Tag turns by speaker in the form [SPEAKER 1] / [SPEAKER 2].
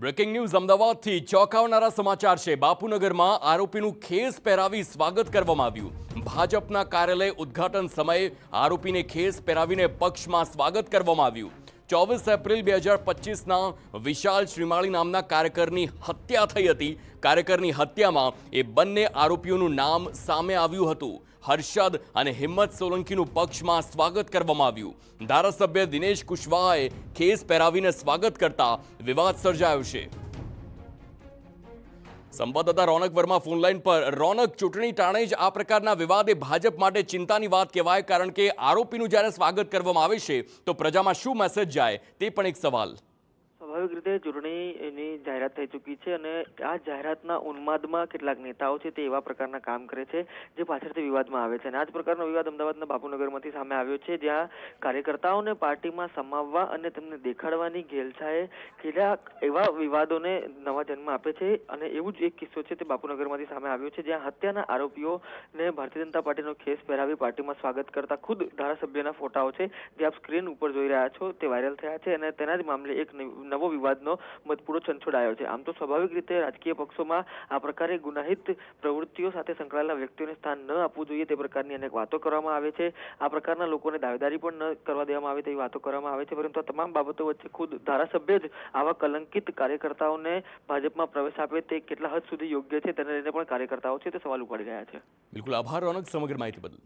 [SPEAKER 1] Breaking news અમદાવાદથી ચોંકાવનારા સમાચાર છે। બાપુનગરમાં આરોપીનું ખેસ પહેરાવી સ્વાગત કરવામાં આવ્યું। ભાજપના કાર્યાલય ઉદ્ઘાટન સમયે આરોપીને ખેસ પહેરાવીને પક્ષમાં સ્વાગત કરવામાં આવ્યું। 24 એપ્રિલ 2025ના વિશાલ શ્રીમાળી નામના કાર્યકરની હત્યા થઈ હતી। કાર્યકરની હત્યામાં એ બંને આરોપીઓનું નામ સામે આવ્યું હતું। હર્ષદ અને હિંમત સોલંકીનું પક્ષમાં સ્વાગત કરવામાં આવ્યું। ધારાસભ્ય દિનેશ કુશવાહાએ ખેસ પહેરાવીને સ્વાગત કરતા વિવાદ સર્જાયો છે। સંવાદદાતા રોનક વર્મા ફોનલાઈન પર। રોનક, ચૂંટણી ટાણે જ આ પ્રકારના વિવાદ એ ભાજપ માટે ચિંતાની વાત કહેવાય, કારણ કે આરોપીનું જ્યારે સ્વાગત કરવામાં આવે છે તો પ્રજામાં શું મેસેજ જાય તે પણ એક સવાલ।
[SPEAKER 2] સ્વાભાવિક રીતે ચૂંટણીની જાહેરાત થઈ ચૂકી છે અને આ જાહેરાતના ઉન્માદમાં કેટલાક નેતાઓ છે તે એવા પ્રકારના કામ કરે છે જે પાછળથી વિવાદમાં આવે છે અને આ જ પ્રકારનો વિવાદ અમદાવાદના બાપુનગરમાંથી સામે આવ્યો છે, જ્યાં કાર્યકર્તાઓને પાર્ટીમાં સમાવવા અને તેમને દેખાડવાની ઘેલછાએ કેટલાક એવા વિવાદોને નવા જન્મ આપે છે અને એવું જ એક કિસ્સો છે તે બાપુનગરમાંથી સામે આવ્યો છે, જ્યાં હત્યાના આરોપીઓને ભારતીય જનતા પાર્ટીનો ખેસ પહેરાવી પાર્ટીમાં સ્વાગત કરતા ખુદ ધારાસભ્યના ફોટાઓ છે જે આપ સ્ક્રીન ઉપર જોઈ રહ્યા છો તે વાયરલ થયા છે અને તેના જ મામલે એક નવો વિવાદનો મતપૂરો છંછોડાયો છે। આમ તો સ્વાભાવિક રીતે રાજકીય પક્ષોમાં આ પ્રકારે ગુનાહિત પ્રવૃત્તિઓ સાથે સંકળાયેલા વ્યક્તિઓને સ્થાન ન આપવું જોઈએ તે પ્રકારની અનેક વાતો કરવામાં આવે છે। આ પ્રકારના લોકોને દાવેદારી પણ ન કરવા દેવામાં આવે તેવી વાતો કરવામાં આવે છે, પરંતુ આ તમામ બાબતો વચ્ચે ખુદ ધારાસભ્ય જ આવા કલંકિત કાર્યકર્તાઓને ભાજપમાં પ્રવેશ આપે તે કેટલા હદ સુધી યોગ્ય છે તેને લઈને પણ કાર્યકર્તાઓ છે તે સવાલ ઉપાડી રહ્યા છે।
[SPEAKER 1] બિલકુલ, આભાર રોનક સમગ્ર માહિતી બદલ।